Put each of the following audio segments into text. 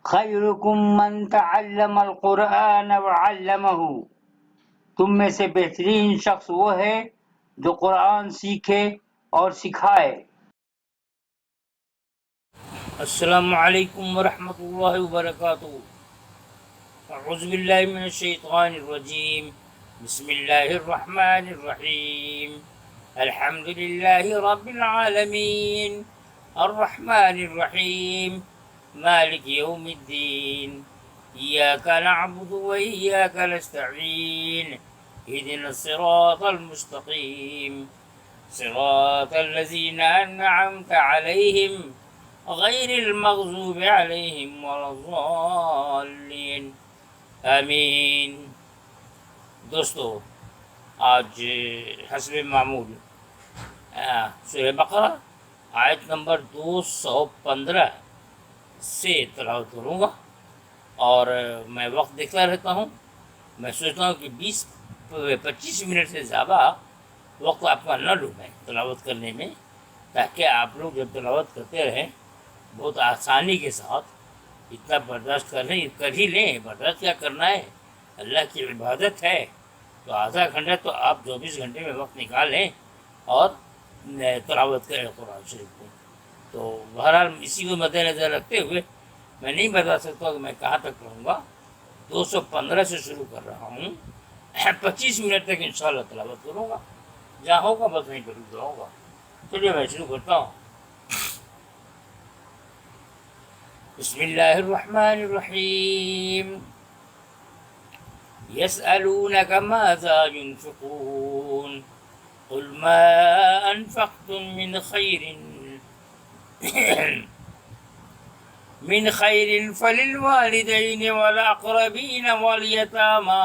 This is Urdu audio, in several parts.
خیرکم من تعلم القرآن وعلمہ، تم میں سے بہترین شخص وہ ہے جو قرآن سیکھے اور سکھائے۔ السلام علیکم ورحمۃ اللہ وبرکاتہ۔ اعوذ باللہ من الشیطان الرجیم، بسم اللہ الرحمن الرحیم، الحمد للہ رب العالمین، الرحمن الرحیم، مالک یوم الدین، ایاک نعبد و ایاک نستعین، اہدنا الصراط المستقیم، صراط الذین انعمت علیہم غیر المغضوب علیہم ولا الضالین، آمین۔ دوستو، آج حسب معمول سورہ بقرہ آیت نمبر 215 سے تلاوت کروں گا، اور میں وقت دیکھتا رہتا ہوں۔ میں سوچتا ہوں کہ 20-25 منٹ سے زیادہ وقت آپ کا نہ لوں میں تلاوت کرنے میں، تاکہ آپ لوگ جب تلاوت کرتے رہیں بہت آسانی کے ساتھ اتنا برداشت کر ہی لیں۔ برداشت کیا کرنا ہے، اللہ کی عبادت ہے، تو آدھا گھنٹہ تو آپ 24 گھنٹے میں وقت نکالیں اور تلاوت کریں قرآن شریف کو۔ تو بہرحال اسی کو مد نظر رکھتے ہوئے میں نہیں بتا سکتا کہ میں کہاں تک پڑھوں گا۔ 215 سے شروع کر رہا ہوں، 25 منٹ تک انشاءاللہ تلاوت کروں گا، جہاں ہوگا بس وہیں پر رک جاؤں گا۔ چلیے میں شروع کرتا ہوں۔ بسم اللہ الرحمن الرحیم، یسألونک ماذا ينفقون قل ما انفقتم من خیر فللوالدین والاقربین والیتامی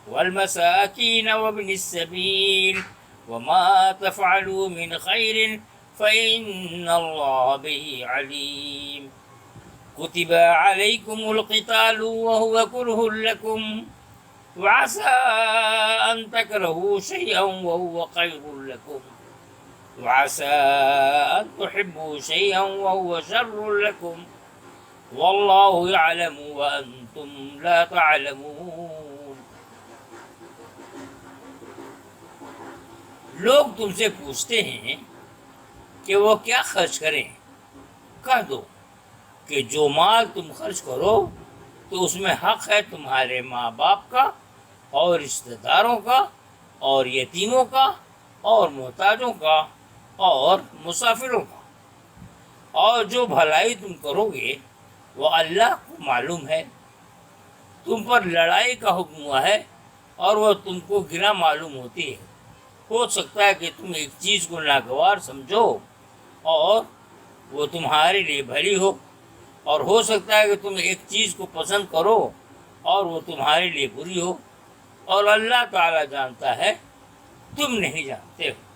والمساکین وابن السبیل وما تفعلوا من خیر فإن اللہ به علیم۔ كتب عليكم القتال وهو كره لكم وعسى أن تكرهوا شيئا وهو خير لكم وعسى أن تحبوا شيئا وهو شر لكم والله يعلم وأنتم لا تعلمون۔ لوگ تم سے پوچھتے ہیں کہ وہ کیا خرچ کریں، کہہ دو کہ جو مال تم خرچ کرو تو اس میں حق ہے تمہارے ماں باپ کا اور رشتہ داروں کا اور یتیموں کا اور محتاجوں کا اور مسافروں کا، اور جو بھلائی تم کرو گے وہ اللہ کو معلوم ہے۔ تم پر لڑائی کا حکم ہوا ہے اور وہ تم کو گرا معلوم ہوتی ہے۔ ہو سکتا ہے کہ تم ایک چیز کو ناگوار سمجھو اور وہ تمہارے لیے بھلی ہو، اور ہو سکتا ہے کہ تم ایک چیز کو پسند کرو اور وہ تمہارے لیے بری ہو، اور اللہ تعالیٰ جانتا ہے، تم نہیں جانتے ہو۔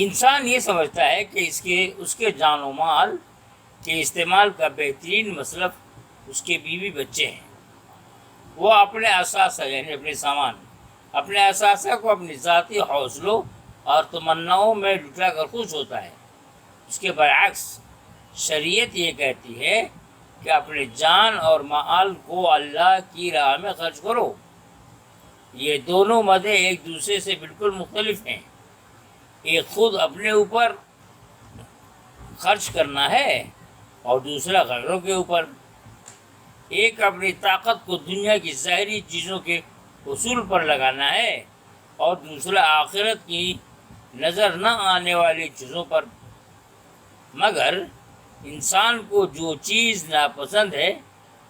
انسان یہ سمجھتا ہے کہ اس کے جان و مال کے استعمال کا بہترین مصرف اس کے بیوی بچے ہیں۔ وہ اپنے اثاثہ یعنی اپنے اثاثہ کو اپنی ذاتی حوصلوں اور تمناؤں میں لٹا کر خوش ہوتا ہے۔ اس کے برعکس شریعت یہ کہتی ہے کہ اپنے جان اور مال کو اللہ کی راہ میں خرچ کرو۔ یہ دونوں مدیں ایک دوسرے سے بالکل مختلف ہیں۔ ایک خود اپنے اوپر خرچ کرنا ہے اور دوسرا غیروں کے اوپر۔ ایک اپنی طاقت کو دنیا کی ظاہری چیزوں کے حصول پر لگانا ہے اور دوسرا آخرت کی نظر نہ آنے والی چیزوں پر۔ مگر انسان کو جو چیز ناپسند ہے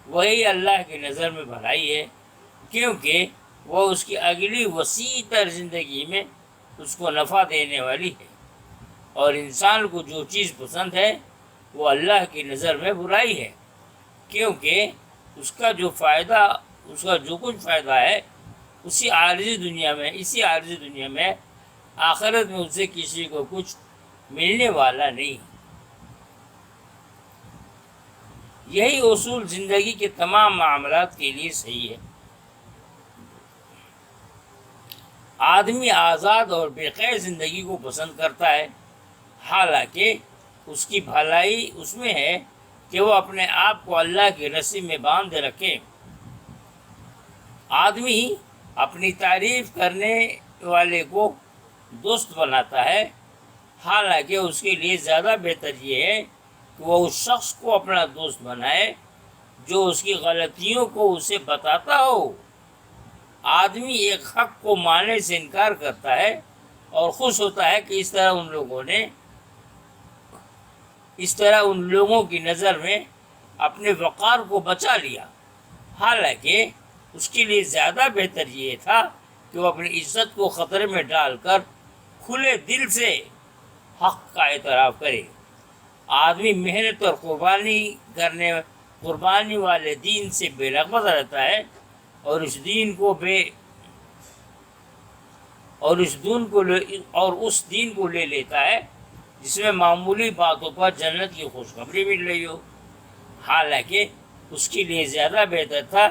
وہی اللہ کی نظر میں بھلائی ہے، کیونکہ وہ اس کی اگلی وسیع تر زندگی میں اس کو نفع دینے والی ہے، اور انسان کو جو چیز پسند ہے وہ اللہ کی نظر میں برائی ہے، کیونکہ اس کا جو کچھ فائدہ ہے اسی عارضی دنیا میں آخرت میں اسے کسی کو کچھ ملنے والا نہیں۔ یہی اصول زندگی کے تمام معاملات کے لیے صحیح ہے۔ آدمی آزاد اور بے قید زندگی کو پسند کرتا ہے، حالانکہ اس کی بھلائی اس میں ہے کہ وہ اپنے آپ کو اللہ کی رسی میں باندھ رکھے۔ آدمی اپنی تعریف کرنے والے کو دوست بناتا ہے، حالانکہ اس کے لیے زیادہ بہتر یہ ہے کہ وہ اس شخص کو اپنا دوست بنائے جو اس کی غلطیوں کو اسے بتاتا ہو۔ آدمی ایک حق کو ماننے سے انکار کرتا ہے اور خوش ہوتا ہے کہ اس طرح ان لوگوں کی نظر میں اپنے وقار کو بچا لیا، حالانکہ اس کے لیے زیادہ بہتر یہ تھا کہ وہ اپنی عزت کو خطرے میں ڈال کر کھلے دل سے حق کا اعتراف کرے۔ آدمی محنت اور قربانی والے دین سے بے رغبت رہتا ہے اور اس دین کو لے لیتا ہے جس میں معمولی باتوں پر جنت کی خوشخبری مل رہی ہو، حالانکہ اس کے لیے زیادہ بہتر تھا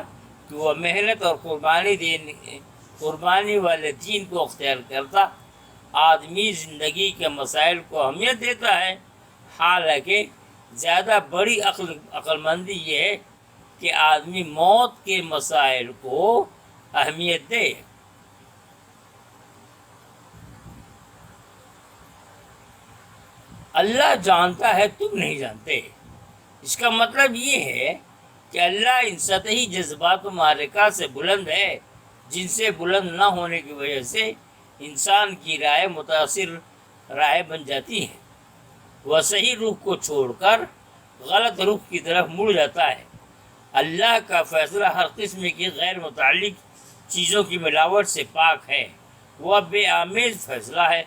کہ وہ محنت اور قربانی والے دین کو اختیار کرتا۔ آدمی زندگی کے مسائل کو اہمیت دیتا ہے، حالانکہ زیادہ بڑی عقل مندی یہ ہے کہ آدمی موت کے مسائل کو اہمیت دے۔ اللہ جانتا ہے تم نہیں جانتے، اس کا مطلب یہ ہے کہ اللہ ان سطحی جذبات و معرکہ سے بلند ہے جن سے بلند نہ ہونے کی وجہ سے انسان کی رائے متاثر رائے بن جاتی ہے۔ وہ صحیح رخ کو چھوڑ کر غلط رخ کی طرف مڑ جاتا ہے۔ اللہ کا فیصلہ ہر قسم کی غیر متعلق چیزوں کی ملاوٹ سے پاک ہے، وہ بے آمیز فیصلہ ہے،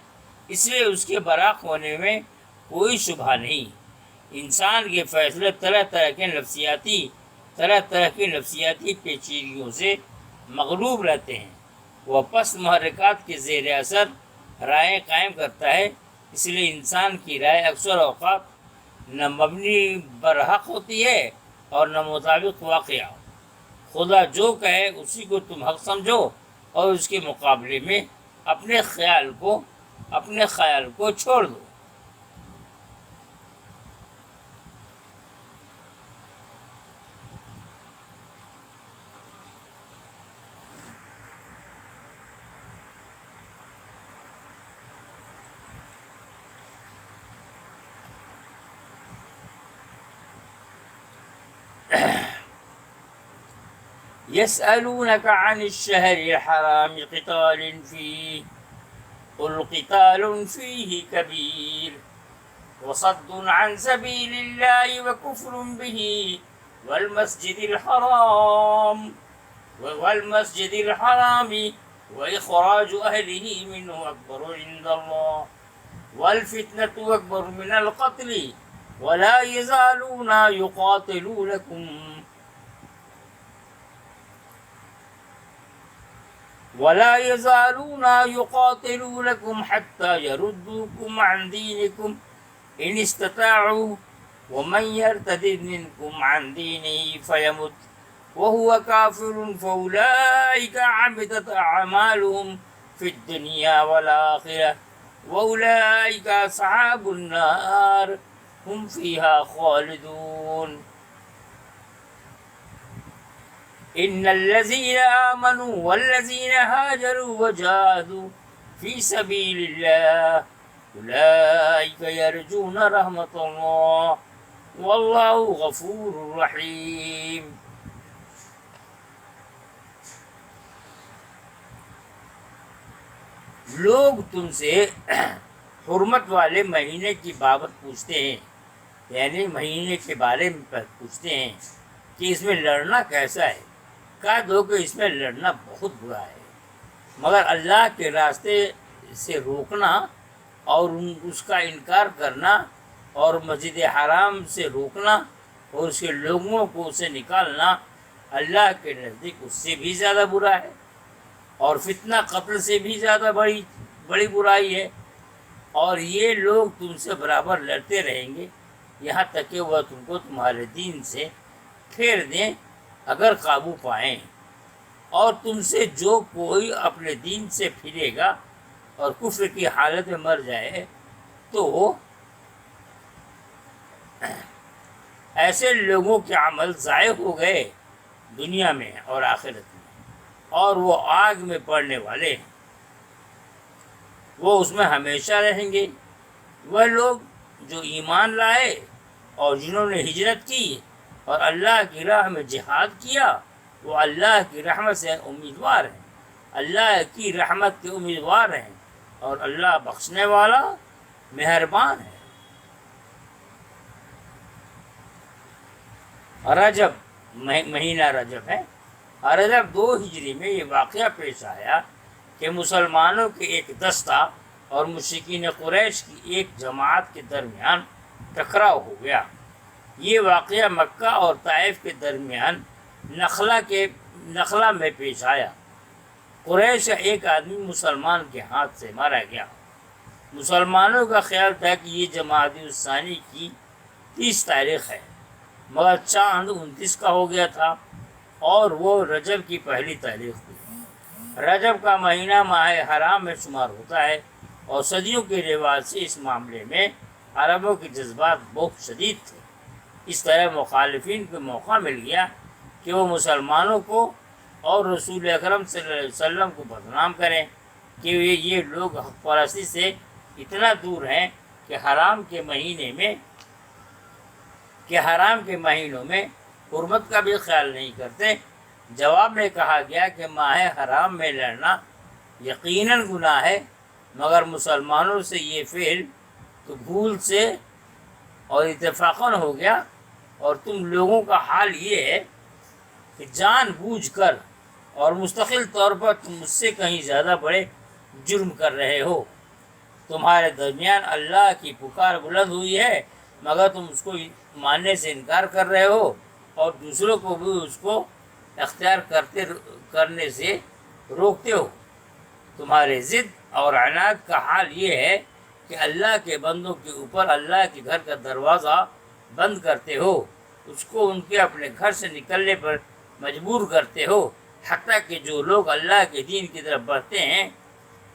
اس لیے اس کے برحق ہونے میں کوئی شبہ نہیں۔ انسان کے فیصلے طرح طرح کی نفسیاتی پیچیدگیوں سے مغلوب رہتے ہیں۔ وہ پست محرکات کے زیر اثر رائے قائم کرتا ہے، اس لیے انسان کی رائے اکثر اوقات نہ مبنی برحق ہوتی ہے اور نہ مطابق واقعہ۔ خدا جو کہے اسی کو تم حق سمجھو اور اس کے مقابلے میں اپنے خیال کو چھوڑ دو۔ يسألونك عن الشهر الحرام قتال فيه قل قتال فيه كبير وصد عن سبيل الله وكفر به والمسجد الحرام وإخراج أهله منه أكبر عند الله والفتنة أكبر من القتل ولا يزالون يقاتلونكم حتى يردوكم عن دينكم إن استطاعوا ومن يرتد منكم عن دينه فيمت وهو كافر فأولئك حبطت أعمالهم في الدنيا والآخرة وأولئك أصحاب النار هم فيها خالدون إن الذين آمنوا والذين هاجروا وجاهدوا في سبيل الله أولئك يرجون رحمة الله والله غفور رحيم۔ لوگ تم سے حرمت والے مہینے کی بابت پوچھتے ہیں، یعنی مہینے کے بارے میں پوچھتے ہیں کہ اس میں لڑنا کیسا ہے۔ کہہ دو کہ اس میں لڑنا بہت برا ہے، مگر اللہ کے راستے سے روکنا اور اس کا انکار کرنا اور مسجد حرام سے روکنا اور اس کے لوگوں کو اسے نکالنا اللہ کے نزدیک اس سے بھی زیادہ برا ہے، اور فتنہ قتل سے بھی زیادہ بڑی برائی ہے، اور یہ لوگ تم سے برابر لڑتے رہیں گے یہاں تک کہ وہ تم کو تمہارے دین سے پھیر دیں اگر قابو پائیں، اور تم سے جو کوئی اپنے دین سے پھرے گا اور کفر کی حالت میں مر جائے تو ایسے لوگوں کے عمل ضائع ہو گئے دنیا میں اور آخرت میں، اور وہ آگ میں پڑنے والے ہیں، وہ اس میں ہمیشہ رہیں گے۔ وہ لوگ جو ایمان لائے اور جنہوں نے ہجرت کی اور اللہ کی راہ میں جہاد کیا، وہ اللہ کی رحمت سے امیدوار ہیں، اللہ کی رحمت کے امیدوار ہیں، اور اللہ بخشنے والا مہربان ہے۔ رجب مہینہ رجب ہے۔ رجب 2 ہجری میں یہ واقعہ پیش آیا کہ مسلمانوں کے ایک دستہ اور مشرکین قریش کی ایک جماعت کے درمیان ٹکراؤ ہو گیا۔ یہ واقعہ مکہ اور طائف کے درمیان نخلا میں پیش آیا۔ قریش کا ایک آدمی مسلمان کے ہاتھ سے مارا گیا۔ مسلمانوں کا خیال تھا کہ یہ جمادی الثانی کی 30 تاریخ ہے، مگر چاند 29 کا ہو گیا تھا اور وہ رجب کی پہلی تاریخ تھی۔ رجب کا مہینہ ماہ حرام میں شمار ہوتا ہے، اور صدیوں کے رواج سے اس معاملے میں عربوں کے جذبات بہت شدید تھے۔ اس طرح مخالفین کو موقع مل گیا کہ وہ مسلمانوں کو اور رسول اکرم صلی اللہ علیہ وسلم کو بدنام کریں کہ یہ لوگ حق پرستی سے اتنا دور ہیں کہ حرام کے مہینوں میں حرمت کا بھی خیال نہیں کرتے۔ جواب میں کہا گیا کہ ماہ حرام میں لڑنا یقیناً گناہ ہے، مگر مسلمانوں سے یہ فعل تو بھول سے اور اتفاقاً ہو گیا، اور تم لوگوں کا حال یہ ہے کہ جان بوجھ کر اور مستقل طور پر تم مجھ سے کہیں زیادہ بڑے جرم کر رہے ہو۔ تمہارے درمیان اللہ کی پکار بلند ہوئی ہے، مگر تم اس کو ماننے سے انکار کر رہے ہو، اور دوسروں کو بھی اس کو اختیار کرنے سے روکتے ہو۔ تمہارے ضد اور عناد کا حال یہ ہے کہ اللہ کے بندوں کے اوپر اللہ کے گھر کا دروازہ بند کرتے ہو، اس کو ان کے اپنے گھر سے نکلنے پر مجبور کرتے ہو، حتیٰ کہ جو لوگ اللہ کے دین کی طرف بڑھتے ہیں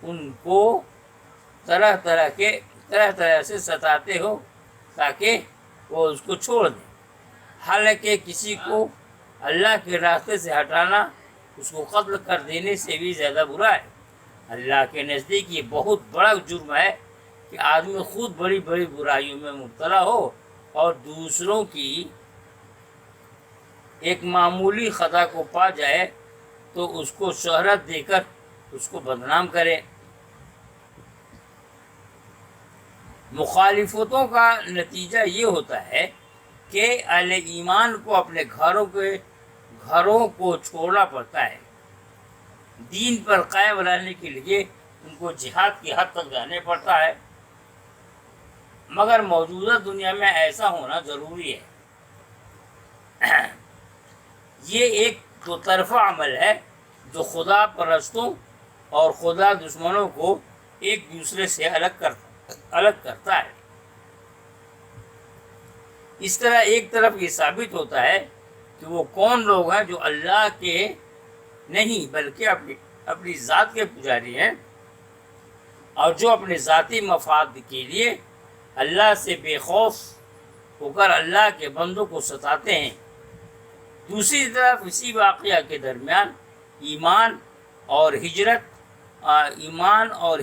ان کو طرح طرح سے ستاتے ہو تاکہ وہ اس کو چھوڑ دیں۔ حالانکہ کسی کو اللہ کے راستے سے ہٹانا اس کو قتل کر دینے سے بھی زیادہ برا ہے۔ اللہ کے نزدیک یہ بہت بڑا جرم ہے کہ آدمی خود بڑی بڑی برائیوں میں مبتلا ہو اور دوسروں کی ایک معمولی خطا کو پا جائے تو اس کو شہرت دے کر اس کو بدنام کرے۔ مخالفتوں کا نتیجہ یہ ہوتا ہے کہ اہل ایمان کو اپنے گھروں کو چھوڑنا پڑتا ہے۔ دین پر قائم رہنے کے لیے ان کو جہاد کی حد تک جانے پڑتا ہے، مگر موجودہ دنیا میں ایسا ہونا ضروری ہے۔ یہ ایک دو طرفہ عمل ہے جو خدا پرستوں اور خدا دشمنوں کو ایک دوسرے سے الگ کرتا ہے۔ اس طرح ایک طرف یہ ثابت ہوتا ہے کہ وہ کون لوگ ہیں جو اللہ کے نہیں بلکہ اپنی ذات کے پجاری ہیں، اور جو اپنے ذاتی مفاد کے لیے اللہ سے بے خوف ہو کر اللہ کے بندوں کو ستاتے ہیں۔ دوسری طرف اسی واقعہ کے درمیان ایمان اور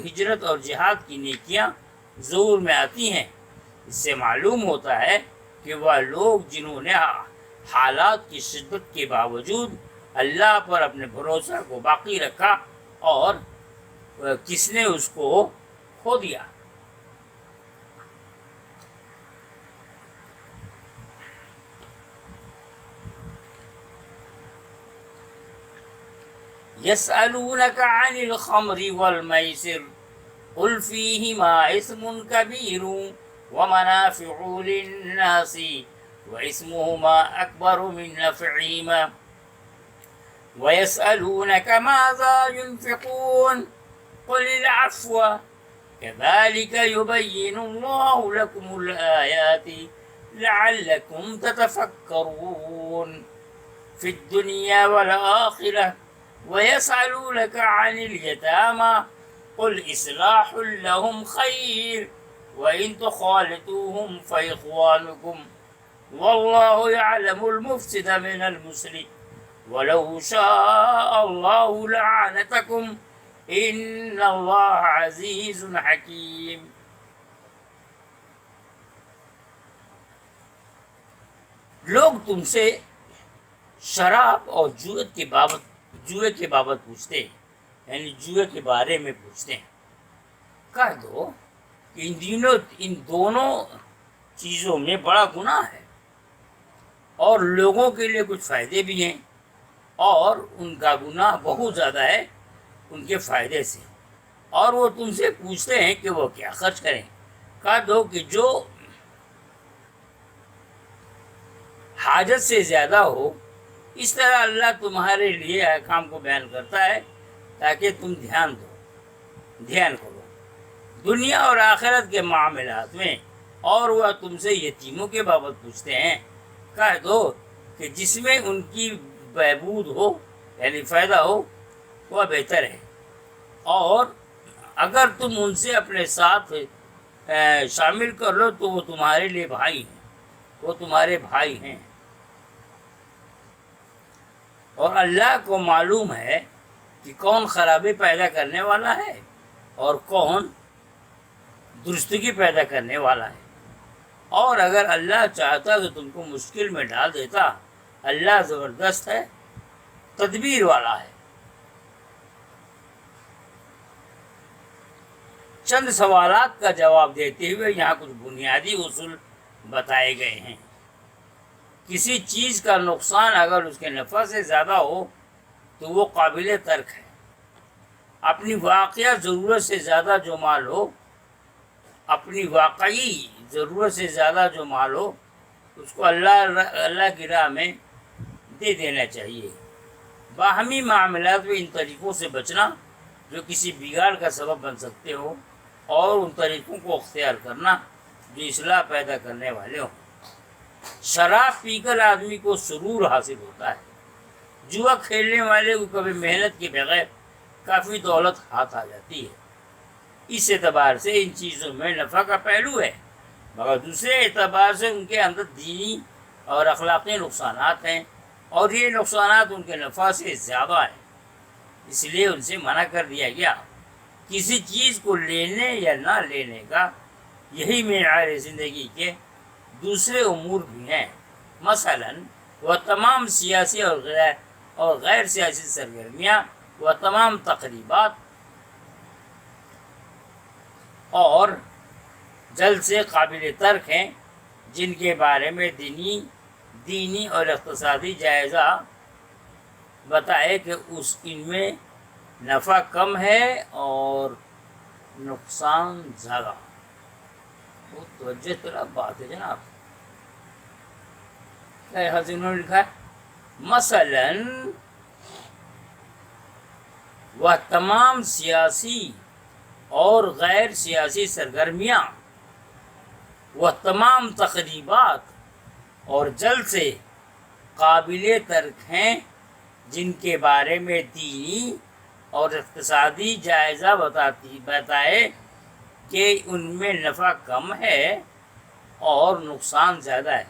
ہجرت اور جہاد کی نیکیاں ظہور میں آتی ہیں۔ اس سے معلوم ہوتا ہے کہ وہ لوگ جنہوں نے حالات کی شدت کے باوجود اللہ پر اپنے بھروسہ کو باقی رکھا اور کس نے اس کو کھو دیا۔ يسألونك عن الخمر والميسر قل فيهما إثم كبير ومنافع للناس وإثمهما أكبر من نفعهما ويسألونك ماذا ينفقون قل العفو كذلك يبين الله لكم الآيات لعلكم تتفكرون في الدنيا والآخرة ويسألونك عن اليتامى قل إصلاح لهم خير وإن تخالطوهم فإخوانكم واللہ یعلم المفسد من المصلح ولو شاء اللہ لعنتکم ان اللہ عزیز حکیم۔ لوگ تم سے شراب اور جوئے کے بابت پوچھتے ہیں، یعنی جوئے کے بارے میں پوچھتے ہیں۔ کہہ دو کہ ان دونوں چیزوں میں بڑا گناہ ہے، اور لوگوں کے لیے کچھ فائدے بھی ہیں، اور ان کا گناہ بہت زیادہ ہے ان کے فائدے سے، اور وہ تم سے پوچھتے ہیں کہ وہ کیا خرچ کریں۔ کہہ دو کہ جو حاجت سے زیادہ ہو، اس طرح اللہ تمہارے لیے احکام کو بیان کرتا ہے تاکہ تم دھیان کرو دنیا اور آخرت کے معاملات میں۔ اور وہ تم سے یتیموں کے بابت پوچھتے ہیں، کہہ دو کہ جس میں ان کی بہبود ہو، یعنی فائدہ ہو، وہ بہتر ہے، اور اگر تم ان سے اپنے ساتھ شامل کر لو تو وہ تمہارے لیے تمہارے بھائی ہیں۔ اور اللہ کو معلوم ہے کہ کون خرابی پیدا کرنے والا ہے اور کون درستگی پیدا کرنے والا ہے، اور اگر اللہ چاہتا تو تم کو مشکل میں ڈال دیتا۔ اللہ زبردست ہے، تدبیر والا ہے۔ چند سوالات کا جواب دیتے ہوئے یہاں کچھ بنیادی اصول بتائے گئے ہیں۔ کسی چیز کا نقصان اگر اس کے نفع سے زیادہ ہو تو وہ قابل ترک ہے۔ اپنی واقعی ضرورت سے زیادہ جو مال ہو اس کو اللہ کی راہ میں دے دینا چاہیے۔ باہمی معاملات میں ان طریقوں سے بچنا جو کسی بگاڑ کا سبب بن سکتے ہو، اور ان طریقوں کو اختیار کرنا جو اصلاح پیدا کرنے والے ہوں۔ شراب پی کر آدمی کو سرور حاصل ہوتا ہے۔ جوا کھیلنے والے کو کبھی محنت کے بغیر کافی دولت ہاتھ آ جاتی ہے۔ اس اعتبار سے ان چیزوں میں نفع کا پہلو ہے، مگر دوسرے اعتبار سے ان کے اندر دینی اور اخلاقی نقصانات ہیں، اور یہ نقصانات ان کے نفع سے زیادہ ہیں۔ اس لیے ان سے منع کر دیا گیا۔ کسی چیز کو لینے یا نہ لینے کا یہی معیار زندگی کے دوسرے امور بھی ہیں۔ مثلاً وہ تمام سیاسی اور غیر سیاسی سرگرمیاں، وہ تمام تقریبات اور جلد سے قابل ترک ہیں جن کے بارے میں دینی اور اقتصادی جائزہ بتائے کہ ان میں نفع کم ہے اور نقصان زیادہ۔ بہت توجہ طرف بات ہے جناب۔ انہوں نے لکھا ہے مثلاً وہ تمام سیاسی اور غیر سیاسی سرگرمیاں، وہ تمام تقریبات اور جلد سے قابل ترک ہیں جن کے بارے میں دینی اور اقتصادی جائزہ بتائے کہ ان میں نفع کم ہے اور نقصان زیادہ ہے۔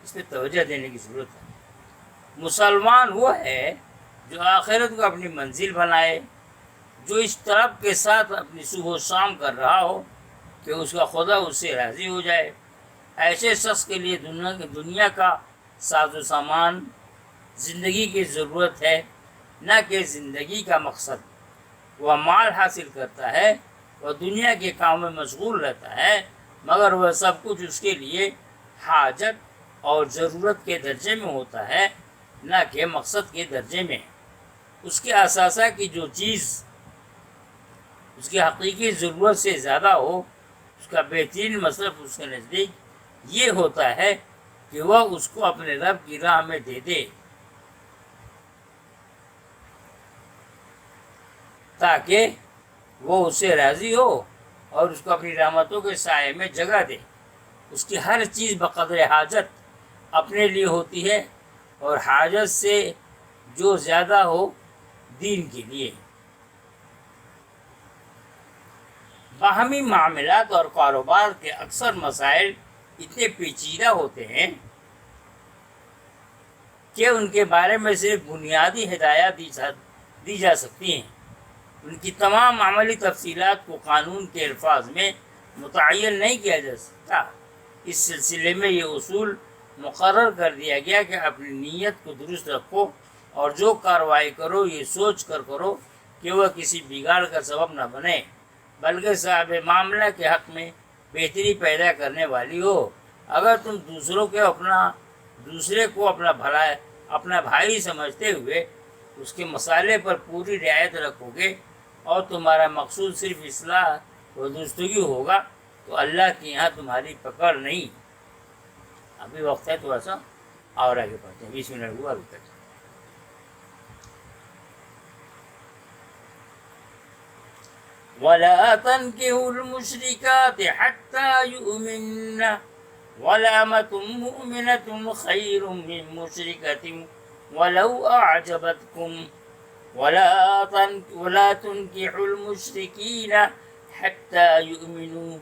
اس پہ توجہ دینے کی ضرورت ہے۔ مسلمان وہ ہے جو آخرت کو اپنی منزل بنائے، جو اس طلب کے ساتھ اپنی صبح و شام کر رہا ہو کہ اس کا خدا اس سے راضی ہو جائے۔ ایسے شخص کے لیے دنیا کا ساز و سامان زندگی کی ضرورت ہے، نہ کہ زندگی کا مقصد۔ وہ مال حاصل کرتا ہے، وہ دنیا کے کام میں مشغول رہتا ہے، مگر وہ سب کچھ اس کے لیے حاجت اور ضرورت کے درجے میں ہوتا ہے، نہ کہ مقصد کے درجے میں۔ اس کے اثاثہ کی جو چیز اس کی حقیقی ضرورت سے زیادہ ہو، اس کا بہترین مصرف اس کے نزدیک یہ ہوتا ہے کہ وہ اس کو اپنے رب کی راہ میں دے دے، تاکہ وہ اس سے راضی ہو اور اس کو اپنی رحمتوں کے سائے میں جگہ دے۔ اس کی ہر چیز بقدر حاجت اپنے لیے ہوتی ہے، اور حاجت سے جو زیادہ ہو دین کے لیے۔ باہمی معاملات اور کاروبار کے اکثر مسائل اتنے پیچیدہ ہوتے ہیں کہ ان کے بارے میں صرف بنیادی ہدایات دی جا سکتی ہیں، ان کی تمام عملی تفصیلات کو قانون کے الفاظ میں متعین نہیں کیا جا سکتا۔ اس سلسلے میں یہ اصول مقرر کر دیا گیا کہ اپنی نیت کو درست رکھو اور جو کارروائی کرو یہ سوچ کر کرو کہ وہ کسی بگاڑ کا سبب نہ بنے بلکہ صاحب معاملہ کے حق میں بہتری پیدا کرنے والی ہو۔ اگر تم دوسرے کو اپنا بھائی سمجھتے ہوئے اس کے مسالے پر پوری رعایت رکھو گے اور تمہارا مقصود صرف اصلاح و درستگی ہوگا تو اللہ کے یہاں تمہاری پکڑ نہیں۔ ابھی وقت ہے تھوڑا سا اور آگے پڑھتے ہیں، 20 منٹ ہوا ابھی تک۔ وَلَا تَنكِحُوا الْمُشْرِكَاتِ حَتَّى يُؤْمِنَّ وَلَأَمَةٌ مُؤْمِنَةٌ خَيْرٌ مِّن مُّشْرِكَةٍ وَلَوْ أَعْجَبَتْكُمْ وَلَا تُنكِحُوا الْمُشْرِكِينَ حَتَّى يُؤْمِنُوا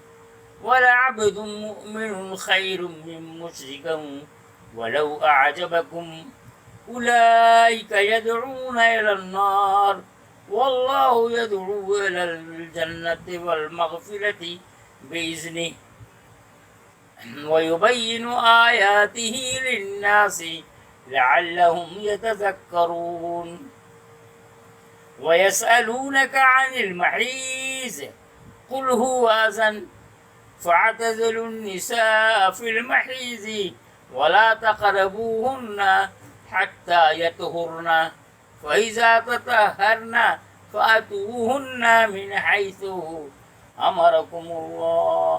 وَلَعَبْدٌ مُؤْمِنٌ خَيْرٌ مِّن مُّشْرِكٍ وَلَوْ أَعْجَبَكُمْ أُولَٰئِكَ يَدْعُونَ إِلَى النَّارِ وَاللَّهُ يَدْعُو إِلَى الْجَنَّةِ وَالْمَغْفِرَةِ بِإِذْنِهِ وَيُبَيِّنُ آيَاتِهِ لِلنَّاسِ لَعَلَّهُمْ يَتَذَكَّرُونَ وَيَسْأَلُونَكَ عَنِ الْمَحِيضِ قُلْ هُوَ أَذًى فَاعْتَزِلُوا النِّسَاءَ فِي الْمَحِيضِ وَلَا تَقْرَبُوهُنَّ حَتَّى يَطْهُرْنَ فَإِذَا تَطَهَّرْنَ فَأْتُوهُنَّ مِنْ حَيْثُ أَمَرَكُمُ اللَّهُ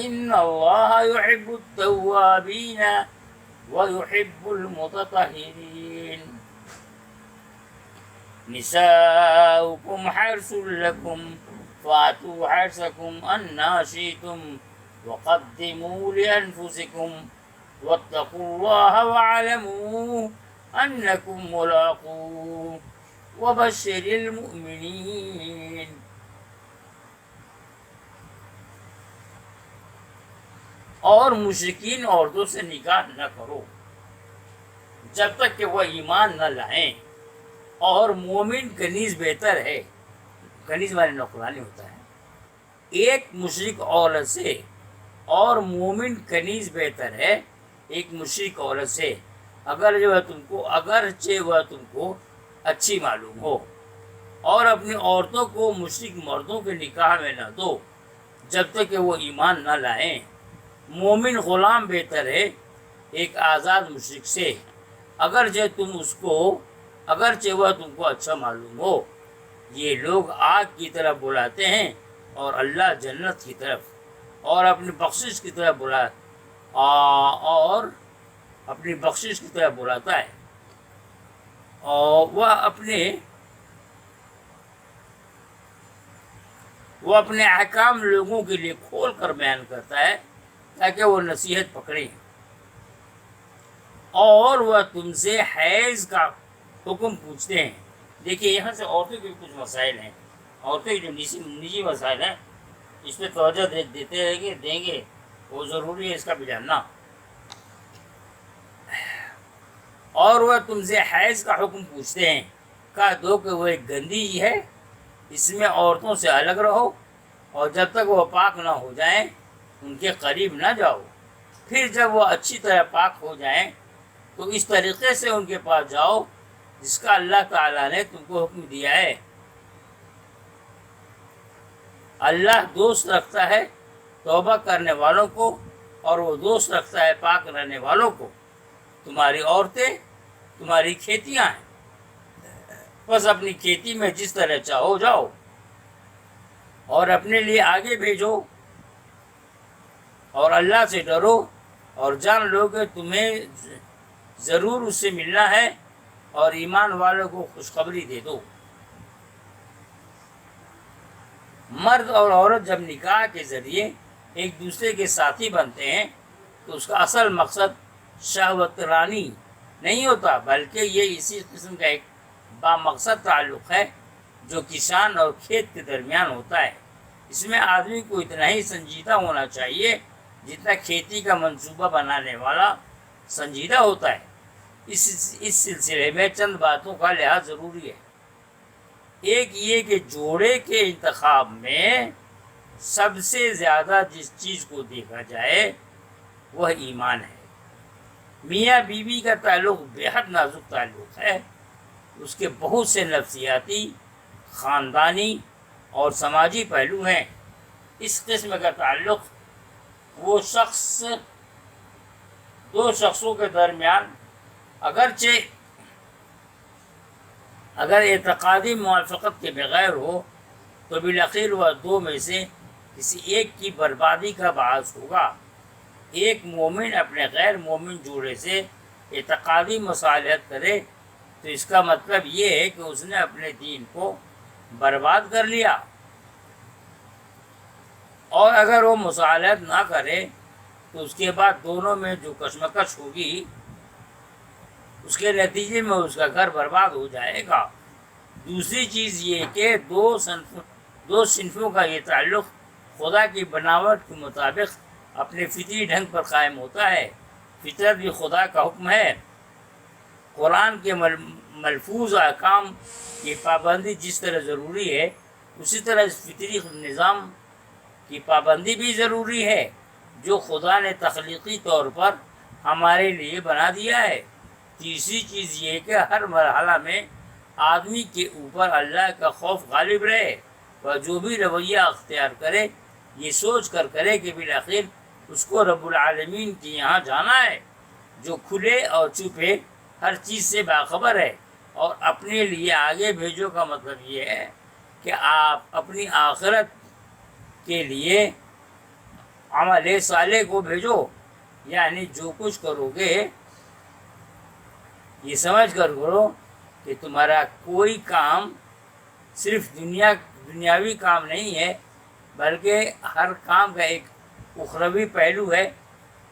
إِنَّ اللَّهَ يُحِبُّ التَّوَّابِينَ وَيُحِبُّ الْمُتَطَهِّرِينَ نِسَاؤُكُمْ حَرْثٌ لَكُمْ فَأْتُوا حَرْثَكُمْ أَنَّىٰ شِئْتُمْ وَقَدِّمُوا لِأَنفُسِكُمْ وَاتَّقُوا اللَّهَ وَاعْلَمُوا أَنَّكُمْ مُلَاقُوهُ وَبَشِّرِ الْمُؤْمِنِينَ۔ اور مشرکین عورتوں سے نکاح نہ کرو جب تک کہ وہ ایمان نہ لائیں، اور مومن کنیز بہتر ہے، کنیز مانے نوکرانی ہوتا ہے، ایک مشرک عورت سے، اور مومن کنیز بہتر ہے ایک مشرک عورت سے اگرچہ وہ تم کو اچھی معلوم ہو، اور اپنی عورتوں کو مشرک مردوں کے نکاح میں نہ دو جب تک کہ وہ ایمان نہ لائیں۔ مومن غلام بہتر ہے ایک آزاد مشرک سے اگرچہ وہ تم کو اچھا معلوم ہو۔ یہ لوگ آگ کی طرف بلاتے ہیں اور اللہ جنت کی طرف اور اپنی بخشش کی طرف بلاتا ہے، اور وہ اپنے احکام لوگوں کے لیے کھول کر بیان کرتا ہے تاکہ وہ نصیحت پکڑیں، اور وہ تم سے حیض کا حکم پوچھتے ہیں۔ دیکھیے یہاں سے عورتوں کے کچھ مسائل ہیں، عورتوں کے جو نجی مسائل ہیں اس پہ توجہ دیں گے وہ ضروری ہے اس کا بھی جاننا۔ اور وہ تم سے حیض کا حکم پوچھتے ہیں، کہہ دو کہ وہ ایک گندی ہے، اس میں عورتوں سے الگ رہو، اور جب تک وہ پاک نہ ہو جائیں ان کے قریب نہ جاؤ، پھر جب وہ اچھی طرح پاک ہو جائیں تو اس طریقے سے ان کے پاس جاؤ جس کا اللہ تعالیٰ نے تم کو حکم دیا ہے۔ اللہ دوست رکھتا ہے توبہ کرنے والوں کو، اور وہ دوست رکھتا ہے پاک رہنے والوں کو۔ تمہاری عورتیں تمہاری کھیتیاں ہیں، بس اپنی کھیتی میں جس طرح چاہو جاؤ اور اپنے لیے آگے بھیجو، اور اللہ سے ڈرو اور جان لو کہ تمہیں ضرور اس سے ملنا ہے، اور ایمان والوں کو خوشخبری دے دو۔ مرد اور عورت جب نکاح کے ذریعے ایک دوسرے کے ساتھی بنتے ہیں تو اس کا اصل مقصد شہوت رانی نہیں ہوتا، بلکہ یہ اسی قسم کا ایک بامقصد تعلق ہے جو کسان اور کھیت کے درمیان ہوتا ہے۔ اس میں آدمی کو اتنا ہی سنجیدہ ہونا چاہیے جتنا کھیتی کا منصوبہ بنانے والا سنجیدہ ہوتا ہے۔ اس سلسلے میں چند باتوں کا لحاظ ضروری ہے۔ ایک یہ کہ جوڑے کے انتخاب میں سب سے زیادہ جس چیز کو دیکھا جائے وہ ایمان ہے۔ میاں بیوی کا تعلق بےحد نازک تعلق ہے، اس کے بہت سے نفسیاتی، خاندانی اور سماجی پہلو ہیں۔ اس قسم کا تعلق وہ دو شخصوں کے درمیان اگرچہ اگر اعتقادی موافقت کے بغیر ہو تو بالآخر وہ دو میں سے کسی ایک کی بربادی کا باعث ہوگا۔ ایک مومن اپنے غیر مومن جوڑے سے اعتقادی مصالحت کرے تو اس کا مطلب یہ ہے کہ اس نے اپنے دین کو برباد کر لیا، اور اگر وہ مصالحت نہ کرے تو اس کے بعد دونوں میں جو کشمکش ہوگی اس کے نتیجے میں اس کا گھر برباد ہو جائے گا۔ دوسری چیز یہ کہ دو صنفوں کا یہ تعلق خدا کی بناوٹ کے مطابق اپنے فطری ڈھنگ پر قائم ہوتا ہے۔ فطرت بھی خدا کا حکم ہے۔ قرآن کے ملفوظ احکام کی پابندی جس طرح ضروری ہے، اسی طرح اس فطری نظام کی پابندی بھی ضروری ہے جو خدا نے تخلیقی طور پر ہمارے لیے بنا دیا ہے۔ تیسری چیز یہ کہ ہر مرحلہ میں آدمی کے اوپر اللہ کا خوف غالب رہے، وہ جو بھی رویہ اختیار کرے یہ سوچ کر کرے کہ بالآخر اس کو رب العالمین کے یہاں جانا ہے، جو کھلے اور چھپے ہر چیز سے باخبر ہے، اور اپنے لیے آگے بھیجو کا مطلب یہ ہے کہ آپ اپنی آخرت کے لیے عمل صالح کو بھیجو، یعنی جو کچھ کرو گے یہ سمجھ کر کرو کہ تمہارا کوئی کام صرف دنیاوی کام نہیں ہے، بلکہ ہر کام کا ایک اخروی پہلو ہے۔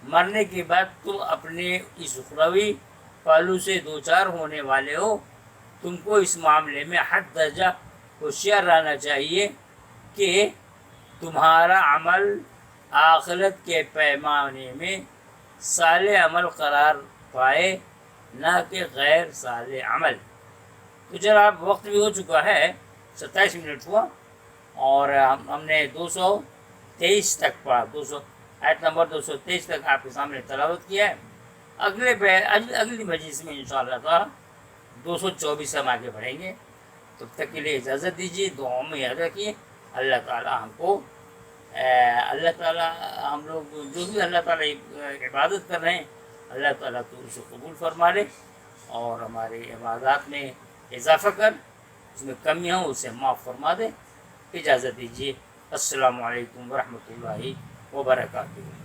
مرنے کے بعد تم اپنے اس اخروی پہلو سے دوچار ہونے والے ہو۔ تم کو اس معاملے میں حد درجہ ہوشیار رہنا چاہیے کہ تمہارا عمل آخرت کے پیمانے میں صالح عمل قرار پائے، نہ کہ غیر صالح عمل۔ تو جناب وقت بھی ہو چکا ہے، 27 منٹ ہوا، اور ہم نے 223 تک پڑھا، آیت نمبر 223 تک آپ کے سامنے تلاوت کیا ہے۔ اگلی مجلس میں انشاءاللہ تعالی 224 ہم آگے بڑھیں گے۔ تب تک کے لیے اجازت دیجیے، دعاؤں میں یاد رکھیے۔ اللہ تعالی ہم کو ہم لوگ جو بھی اللہ تعالی عبادت کر رہے ہیں اللہ تعالیٰ تو اسے قبول فرما لے، اور ہمارے عبادات میں اضافہ کر، اس میں کمیاں ہوں اسے معاف فرما دے۔ اجازت دیجیے، السلام علیکم ورحمۃ اللہ وبرکاتہ۔